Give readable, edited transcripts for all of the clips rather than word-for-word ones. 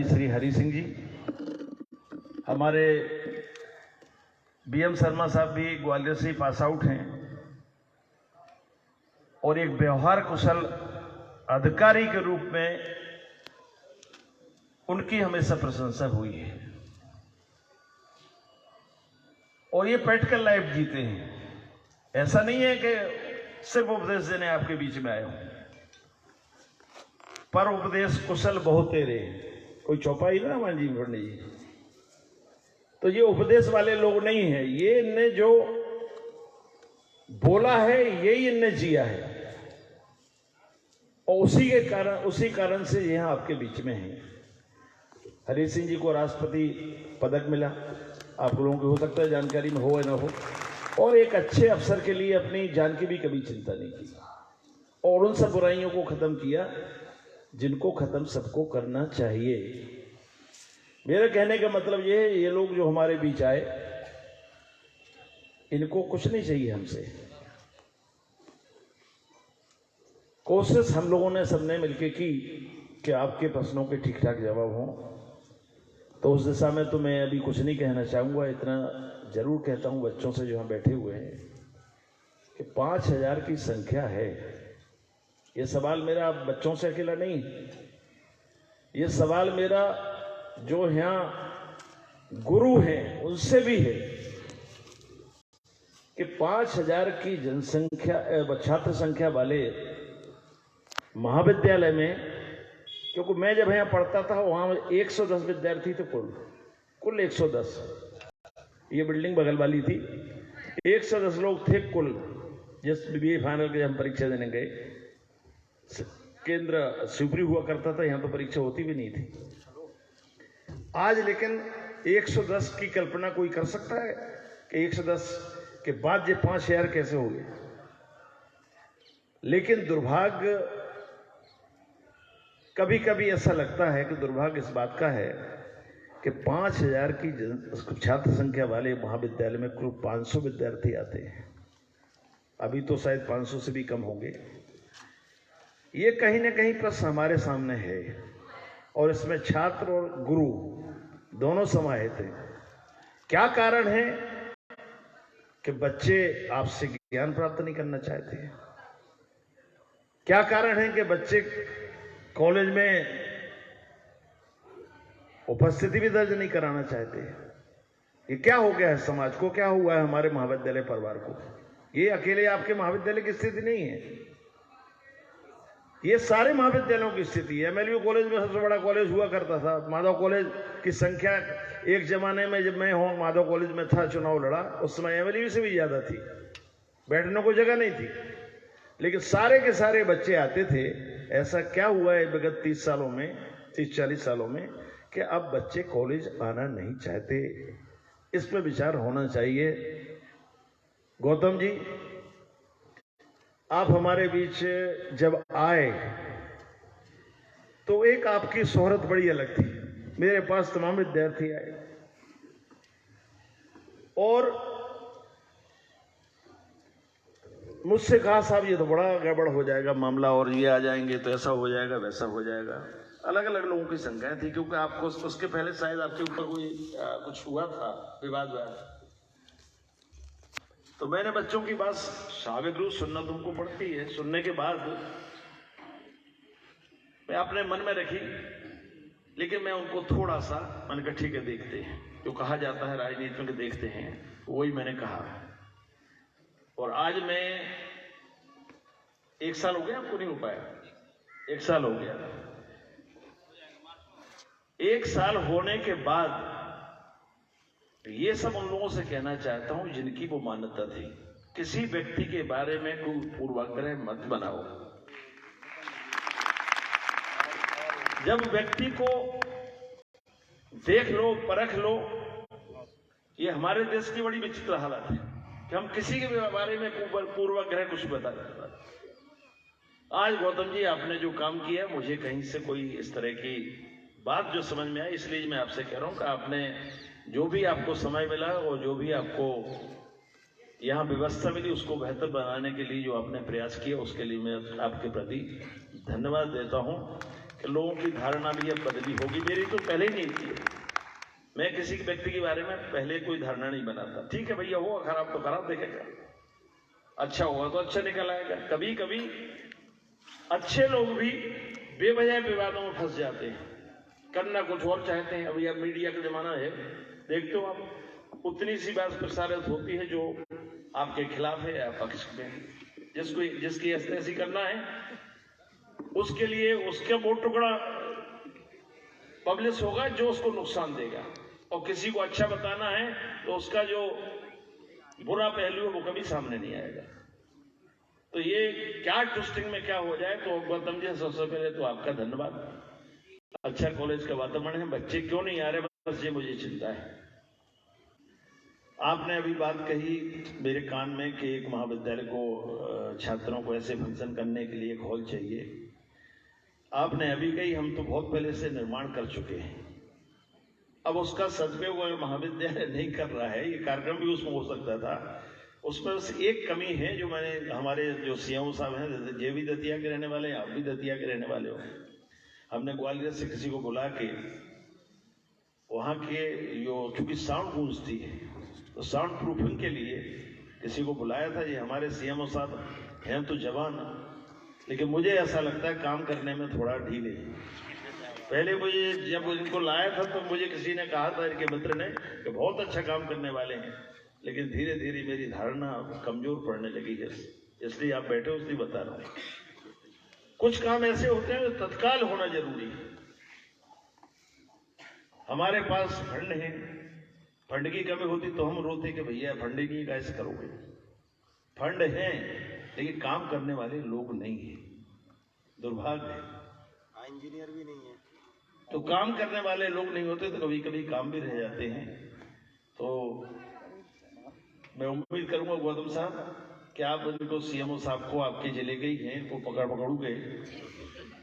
श्री हरि सिंह जी, हमारे बीएम शर्मा साहब भी ग्वालियर से पास आउट हैं और एक व्यवहार कुशल अधिकारी के रूप में उनकी हमेशा प्रशंसा हुई है और ये प्रैक्टिकल लाइफ जीते हैं। ऐसा नहीं है कि सिर्फ उपदेश देने आपके बीच में आए हूं, पर उपदेश कुशल बहुत तेरे, कोई चौपाई ना हमारे जी पंडित जी, तो ये उपदेश वाले लोग नहीं है। ये इनने जो बोला है यही इनने जिया है और उसी कारण से यहां आपके बीच में है। हरि सिंह जी को राष्ट्रपति पदक मिला, आप लोगों को हो सकता है जानकारी में हो या ना हो, और एक अच्छे अफसर के लिए अपनी जान की भी कभी चिंता नहीं की और उन सब बुराइयों को खत्म किया जिनको खत्म सबको करना चाहिए। मेरे कहने का मतलब ये है, ये लोग जो हमारे बीच आए इनको कुछ नहीं चाहिए हमसे। कोशिश हम लोगों ने सबने मिलकर की कि आपके प्रश्नों के ठीक ठाक जवाब हों, तो उस दिशा में तो मैं अभी कुछ नहीं कहना चाहूँगा। इतना जरूर कहता हूँ बच्चों से जो यहाँ बैठे हुए हैं कि 5000 की संख्या है। ये सवाल मेरा बच्चों से अकेला नहीं, ये सवाल मेरा जो यहाँ गुरु हैं उनसे भी है कि 5000 की जनसंख्या छात्र संख्या वाले महाविद्यालय में, क्योंकि मैं जब यहाँ पढ़ता था वहाँ 110 विद्यार्थी थे, कुल 110। ये बिल्डिंग बगल वाली थी, 110 लोग थे कुल। जिस बीए फाइनल के हम परीक्षा देने गए, केंद्र शिवपुरी हुआ करता था, यहाँ तो परीक्षा होती भी नहीं थी। आज लेकिन 110 की कल्पना कोई कर सकता है कि 110 के बाद ये 5000 कैसे हो गए? लेकिन दुर्भाग्य, कभी कभी ऐसा लगता है कि दुर्भाग्य इस बात का है कि 5000 की छात्र संख्या वाले महाविद्यालय में कुल 500 विद्यार्थी आते हैं। अभी तो शायद 500 से भी कम होंगे। ये कहीं ना कहीं प्रश्न हमारे सामने है और इसमें छात्र और गुरु दोनों समाहित हैं। क्या कारण है कि बच्चे आपसे ज्ञान प्राप्त नहीं करना चाहते हैं? क्या कारण है कि बच्चे कॉलेज में उपस्थिति भी दर्ज नहीं कराना चाहते? ये क्या हो गया है समाज को, क्या हुआ है हमारे महाविद्यालय परिवार को? ये अकेले आपके महाविद्यालय की स्थिति नहीं है, ये सारे महाविद्यालयों की स्थिति है। एमएलयू कॉलेज में सबसे बड़ा कॉलेज हुआ करता था, माधव कॉलेज की संख्या एक जमाने में, जब मैं माधव कॉलेज में था, चुनाव लड़ा, उस समय एमएलयू से भी ज्यादा थी, बैठने को जगह नहीं थी, लेकिन सारे के सारे बच्चे आते थे। ऐसा क्या हुआ है विगत 30 सालों में, 30-40 सालों में, कि अब बच्चे कॉलेज आना नहीं चाहते? इस पर विचार होना चाहिए। गौतम जी, आप हमारे बीच जब आए तो एक आपकी शोहरत बड़ी अलग थी। मेरे पास तमाम विद्यार्थी आए और मुझसे कहा, साहब ये तो बड़ा गड़बड़ हो जाएगा मामला, और ये आ जाएंगे तो ऐसा हो जाएगा, वैसा हो जाएगा। अलग अलग लोगों की शंकाएं थी, क्योंकि आपको उसके पहले शायद आपके ऊपर कोई कुछ हुआ था, विवाद हुआ। तो मैंने बच्चों की बात स्वाभाविक रूप सुनना तुमको पड़ती है, सुनने के बाद मैं अपने मन में रखी, लेकिन मैं उनको थोड़ा सा, मैंने कहा ठीक है देखते हैं, जो कहा जाता है राजनीति में देखते हैं, वही मैंने कहा। और आज मैं 1 साल हो गया, आपको नहीं हो पाया, 1 साल हो गया। 1 साल होने के बाद ये सब उन लोगों से कहना चाहता हूं जिनकी वो मान्यता थी। किसी व्यक्ति के बारे में कोई पूर्वाग्रह मत बनाओ। जब व्यक्ति को देख लो, परख लो, ये हमारे देश की बड़ी विचित्र हालत है कि हम किसी के बारे में पूर्वाग्रह कुछ बता देते। आज गौतम जी आपने जो काम किया, मुझे कहीं से कोई इस तरह की बात जो समझ में आई, इसलिए मैं आपसे कह रहा हूं कि आपने जो भी आपको समय मिला और जो भी आपको यहाँ व्यवस्था मिली, उसको बेहतर बनाने के लिए जो आपने प्रयास किया, उसके लिए मैं आपके प्रति धन्यवाद देता हूं कि लोगों की धारणा भी अब बदली होगी। मेरी तो पहले ही नहीं थी। मैं किसी व्यक्ति के बारे में पहले कोई धारणा नहीं बनाता। ठीक है भैया, हुआ खराब तो खराब देखेगा, अच्छा हुआ तो अच्छा निकल आएगा। कभी कभी अच्छे लोग भी बेवजह विवादों में फंस जाते हैं, करना कुछ और चाहते हैं। अभी अब मीडिया का जमाना है, देखते हो आप, उतनी सी बात प्रसारित होती है जो आपके खिलाफ है या पक्ष में। जिसकी ऐसी करना है उसके लिए उसका वो टुकड़ा पब्लिश होगा जो उसको नुकसान देगा, और किसी को अच्छा बताना है तो उसका जो बुरा पहलू है वो कभी सामने नहीं आएगा। तो ये क्या ट्विस्टिंग में क्या हो जाए। तो गौतम जी, सबसे पहले तो आपका धन्यवाद। अच्छा कॉलेज का वातावरण है, बच्चे क्यों नहीं आ रहे बस ये मुझे चिंता है। आपने अभी बात कही मेरे कान में कि एक महाविद्यालय को छात्रों को ऐसे फंक्शन करने के लिए एक हॉल चाहिए। आपने अभी कही हम तो बहुत पहले से निर्माण कर चुके हैं। अब उसका सदुपयोग महाविद्यालय नहीं कर रहा है, ये कार्यक्रम भी उसमें हो सकता था। उसमें बस एक कमी है जो मैंने, हमारे जो सीएमओ साहब हैं, जैसे जे भी दतिया के रहने वाले हैं, आप भी दतिया के रहने वाले हो, हमने ग्वालियर से किसी को बुला के वहाँ के जो चूंकि साउंड गूंजती है तो साउंड प्रूफिंग के लिए किसी को बुलाया था। ये हमारे सीएमओ साहब हैं तो जवान, लेकिन मुझे ऐसा लगता है काम करने में थोड़ा ढीले। पहले मुझे जब इनको लाया था तो मुझे किसी ने कहा था, इनके मित्र ने, कि बहुत अच्छा काम करने वाले हैं, लेकिन धीरे धीरे मेरी धारणा कमजोर पड़ने लगी है। इसलिए आप बैठे हो इसलिए बता रहा हूं। कुछ काम ऐसे होते हैं जो तत्काल होना जरूरी है। हमारे पास फंड है, फंड की कमी होती तो हम रोते कि भैया फंड ही नहीं, कैसे करोगे। फंड है लेकिन काम करने वाले लोग नहीं है, दुर्भाग्य है। इंजीनियर भी नहीं है, तो काम करने वाले लोग नहीं होते तो कभी कभी काम भी रह जाते हैं। तो मैं उम्मीद करूंगा गौतम साहब कि आप इनको सीएमओ साहब को, आपके जिले के ही हैं, इनको पकड़ोगे,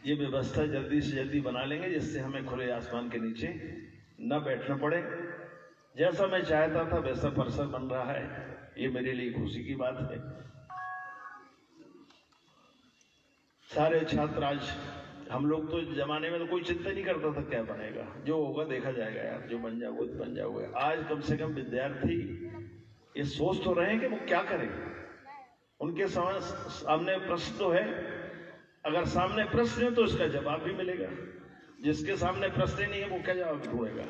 ये व्यवस्था जल्दी से जल्दी बना लेंगे जिससे हमें खुले आसमान के नीचे न बैठना पड़े। जैसा मैं चाहता था वैसा परिसर बन रहा है, ये मेरे लिए खुशी की बात है। सारे छात्र आज, हम लोग तो जमाने में तो कोई चिंता नहीं करता था क्या बनेगा, जो होगा देखा जाएगा यार, जो बन जाओगे तो बन जाओगे। आज कम से कम विद्यार्थी ये सोच तो रहे हैं कि वो क्या करें। उनके सामने प्रश्न तो है, अगर सामने प्रश्न है तो इसका जवाब भी मिलेगा। जिसके सामने प्रश्न नहीं है वो क्या जवाब ढूंढेगा।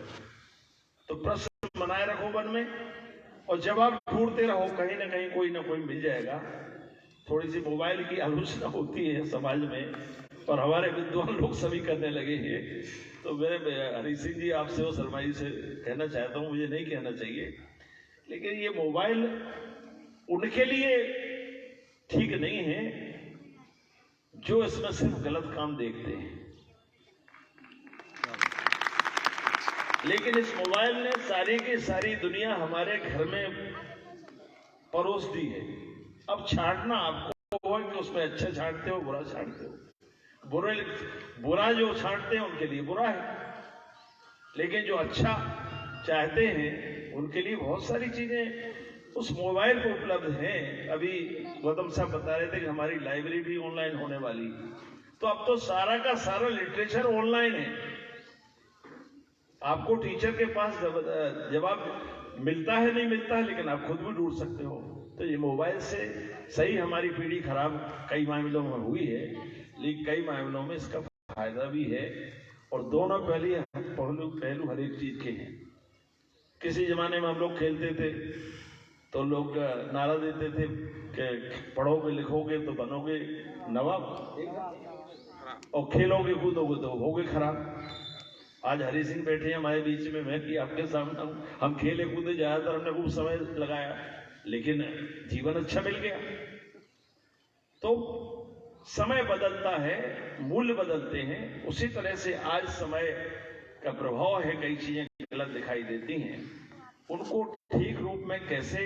तो प्रश्न बनाए रखो मन में और जवाब ढूंढते रहो, कहीं ना कोई मिल जाएगा। थोड़ी सी मोबाइल की आलोचना होती है समाज में, और हमारे विद्वान लोग सभी करने लगे हैं। तो मैं हरी सिंह जी आपसे और शर्मा जी से कहना चाहता हूँ, मुझे नहीं कहना चाहिए, लेकिन ये मोबाइल उनके लिए ठीक नहीं है जो इसमें सिर्फ गलत काम देखते हैं। लेकिन इस मोबाइल ने सारी की सारी दुनिया हमारे घर में परोस दी है। अब छांटना आपको है कि उसमें अच्छा छांटते हो बुरा छांटते हो। बुरा जो छांटते हैं उनके लिए बुरा है, लेकिन जो अच्छा चाहते हैं उनके लिए बहुत सारी चीजें उस मोबाइल पर उपलब्ध हैं। अभी गौतम साहब बता रहे थे कि हमारी लाइब्रेरी भी ऑनलाइन होने वाली, तो अब तो सारा का सारा लिटरेचर ऑनलाइन है। आपको टीचर के पास जवाब मिलता है नहीं मिलता है, लेकिन आप खुद भी ढूंढ सकते हो। तो ये मोबाइल से सही हमारी पीढ़ी खराब कई मामलों में हुई है, लेकिन कई मामलों में इसका फायदा भी है, और दोनों पहलू हर एक चीज के हैं। किसी जमाने में हम लोग खेलते थे तो लोग नारा देते थे कि पढ़ोगे लिखोगे तो बनोगे नवाब, और खेलोगे कूदोगे तो होगे खराब। आज हरी सिंह बैठे हैं हमारे बीच में, मैं भी आपके सामने हूं। हम खेले कूदे, ज्यादातर हमने खूब समय लगाया, लेकिन जीवन अच्छा मिल गया। तो समय बदलता है, मूल्य बदलते हैं। उसी तरह से आज समय का प्रभाव है, कई चीजें गलत दिखाई देती हैं, उनको ठीक रूप में कैसे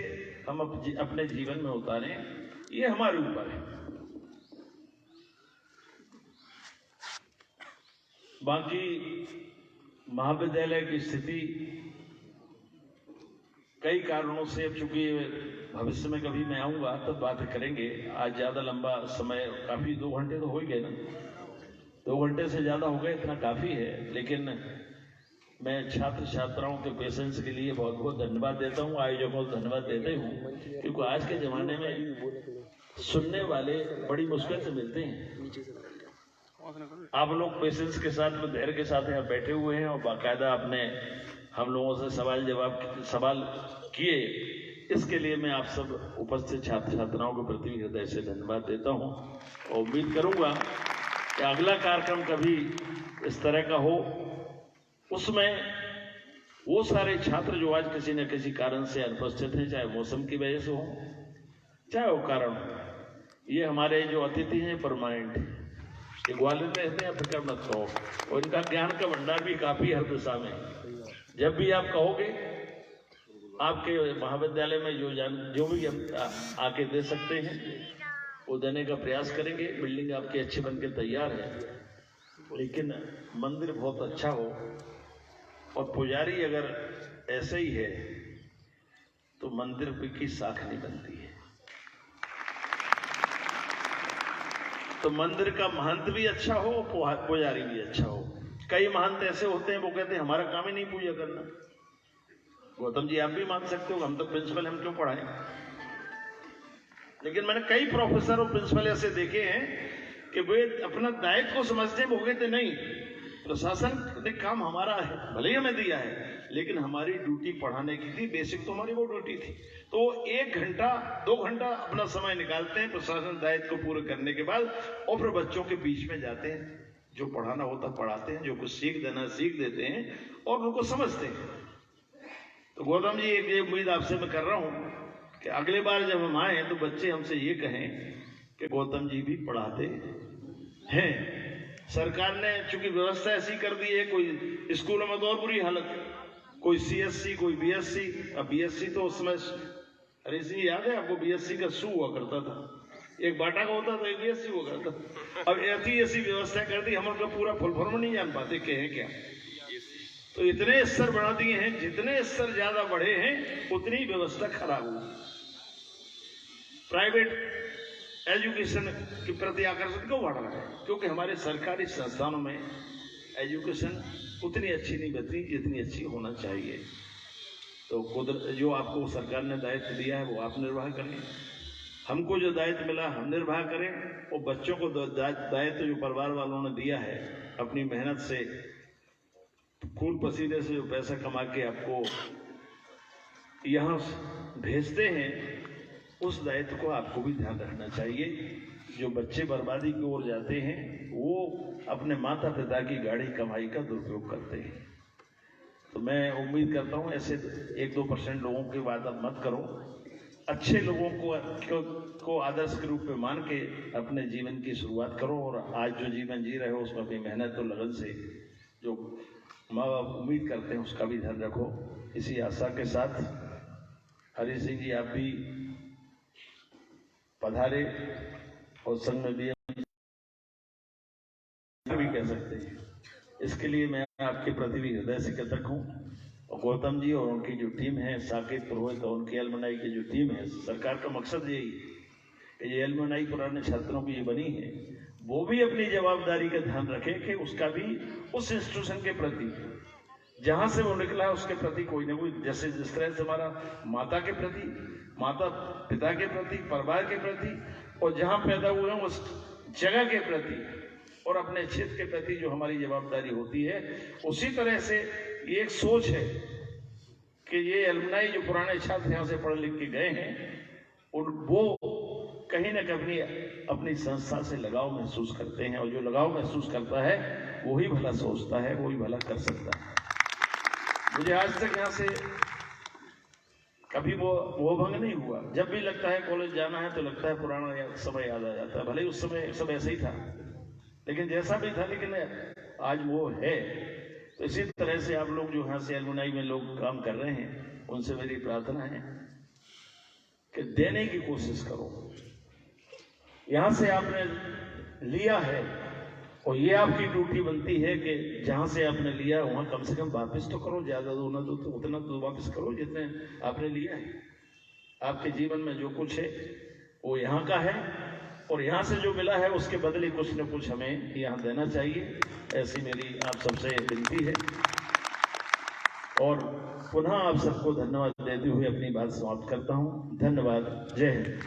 हम अपने जीवन में उतारें, ये हमारे ऊपर है। बाकी महाविद्यालय की स्थिति कई कारणों से, अब चूंकि भविष्य में कभी मैं आऊंगा तब बात करेंगे, आज ज्यादा लंबा समय, काफी 2 घंटे तो हो ही गए ना, 2 घंटे से ज़्यादा हो गए, इतना काफ़ी है। लेकिन मैं छात्र छात्राओं के पेशेंस के लिए बहुत बहुत धन्यवाद देता हूँ, आयोजकों को धन्यवाद देते हूँ, क्योंकि आज के ज़माने में सुनने वाले बड़ी मुश्किल से मिलते हैं। आप लोग पेशेंस के साथ में धैर्य के साथ यहाँ बैठे हुए हैं और बाकायदा आपने हम लोगों से सवाल किए, इसके लिए मैं आप सब उपस्थित छात्र छात्राओं के प्रति हृदय से धन्यवाद देता हूँ और उम्मीद करूँगा कि अगला कार्यक्रम कभी इस तरह का हो, उसमें वो सारे छात्र जो आज किसी न किसी कारण से अनुपस्थित हैं, चाहे मौसम की वजह से हो, चाहे वो कारण हो, ये हमारे जो अतिथि हैं परमानेंट, ये ग्वालियर में रहते हैं, फिक्र मत कहो, और इनका ज्ञान का भंडार भी काफी हर दिशा में। जब भी आप कहोगे, आपके महाविद्यालय में जो भी हम आके दे सकते हैं वो देने का प्रयास करेंगे। बिल्डिंग आपकी अच्छी बनके तैयार है, लेकिन मंदिर बहुत अच्छा हो और पुजारी अगर ऐसे ही है तो मंदिर की साख नहीं बनती है। तो मंदिर का महंत भी अच्छा हो, पुजारी भी अच्छा हो। कई महंत ऐसे होते हैं वो कहते हैं हमारा काम ही नहीं पूजा करना। गौतम जी आप भी मान सकते हो, हम तो प्रिंसिपल, हम क्यों पढ़ाएं। लेकिन मैंने कई प्रोफेसर और प्रिंसिपल ऐसे देखे हैं कि वे अपना दायित्व को समझते वो कहते नहीं, प्रशासन ने काम हमारा है, भले ही हमें दिया है, लेकिन हमारी ड्यूटी पढ़ाने की थी, बेसिक तो हमारी वो ड्यूटी थी। तो 1 घंटा 2 घंटा अपना समय निकालते हैं प्रशासन दायित्व को पूरे करने के बाद, और फिर बच्चों के बीच में जाते हैं, जो पढ़ाना होता पढ़ाते हैं, जो कुछ सीख देना सीख देते हैं और उनको समझते हैं। तो गौतम जी एक ये उम्मीद आपसे मैं कर रहा हूँ कि अगले बार जब हम आए तो बच्चे हमसे ये कहें कि गौतम जी भी पढ़ाते हैं। सरकार ने चूंकि व्यवस्था ऐसी कर दी है, कोई स्कूलों में तो और बुरी हालत, कोई CSC कोई BSc। अब BSc तो उसमें अरे सिंह याद है आपको, BSc का शू हुआ करता था, एक बाटा का होता था, एक BSc हुआ करता। अब ऐसी व्यवस्था कर दी, हम उनका पूरा फुल फॉर्म नहीं जान पाते कि है क्या। तो इतने स्तर बढ़ा दिए हैं, जितने स्तर ज्यादा बढ़े हैं उतनी व्यवस्था खराब हुई। प्राइवेट एजुकेशन के प्रति आकर्षण क्यों बढ़ रहा है? क्योंकि हमारे सरकारी संस्थानों में एजुकेशन उतनी अच्छी नहीं बनती जितनी अच्छी होना चाहिए। तो जो आपको सरकार ने दायित्व दिया है वो आप निर्वाह करें, हमको जो दायित्व मिला हम निर्वाह करें, और बच्चों को दायित्व जो परिवार वालों ने दिया है, अपनी मेहनत से खून पसीने से जो पैसा कमा के आपको यहाँ भेजते हैं, उस दायित्व को आपको भी ध्यान रखना चाहिए। जो बच्चे बर्बादी की ओर जाते हैं वो अपने माता पिता की गाढ़ी कमाई का दुरुपयोग करते हैं। तो मैं उम्मीद करता हूँ ऐसे 1-2% लोगों की बात अब मत करो, अच्छे लोगों को आदर्श के रूप में मान के अपने जीवन की शुरुआत करो, और आज जो जीवन जी रहे हो उसमें अपनी मेहनत और लगन से जो माँ बाप उम्मीद करते हैं उसका भी ध्यान रखो। इसी आशा के साथ हरि सिंह जी आप भी पधारे और संघ में भी कह सकते हैं, इसके लिए मैं आपके प्रति भी हृदय से कृतज्ञ हूँ। और गौतम जी और उनकी जो टीम है, साकेत पुरोहित और उनकी एलुमनाई की जो टीम है, सरकार का मकसद यही कि ये एलुमनाई पुराने छात्रों की ये बनी है, वो भी अपनी जवाबदारी का ध्यान रखें कि उसका भी उस इंस्टीट्यूशन के प्रति, जहां से वो निकला है उसके प्रति कोई ना कोई, जैसे जिस तरह से हमारा माता के प्रति, माता पिता के प्रति, परिवार के प्रति, और जहां पैदा हुए हैं उस जगह के प्रति और अपने क्षेत्र के प्रति जो हमारी जवाबदारी होती है, उसी तरह से ये एक सोच है कि ये एलुमनाई जो पुराने छात्र यहाँ से पढ़ लिख के गए हैं, और वो कहीं ना कहीं अपनी संस्था से लगाव महसूस करते हैं, और जो लगाव महसूस करता है वही भला सोचता है, वही भला कर सकता है। मुझे आज तक यहाँ से कभी वो भंग नहीं हुआ। जब भी लगता है कॉलेज जाना है तो लगता है पुराना समय याद आ जाता है, भले उस समय सब ऐसे ही था, लेकिन जैसा भी था, लेकिन आज वो है। तो इसी तरह से आप लोग जो यहाँ से एलुमनाई में लोग काम कर रहे हैं, उनसे मेरी प्रार्थना है कि देने की कोशिश करो। यहाँ से आपने लिया है और ये आपकी ड्यूटी बनती है कि जहाँ से आपने लिया वहाँ कम से कम वापस तो करो, ज़्यादा दो ना दो तो उतना तो वापस करो जितने आपने लिया है। आपके जीवन में जो कुछ है वो यहाँ का है, और यहाँ से जो मिला है उसके बदले कुछ न कुछ हमें यहाँ देना चाहिए, ऐसी मेरी आप सबसे विनती है। और पुनः आप सबको धन्यवाद देते हुए अपनी बात समाप्त करता हूँ। धन्यवाद। जय हिंद।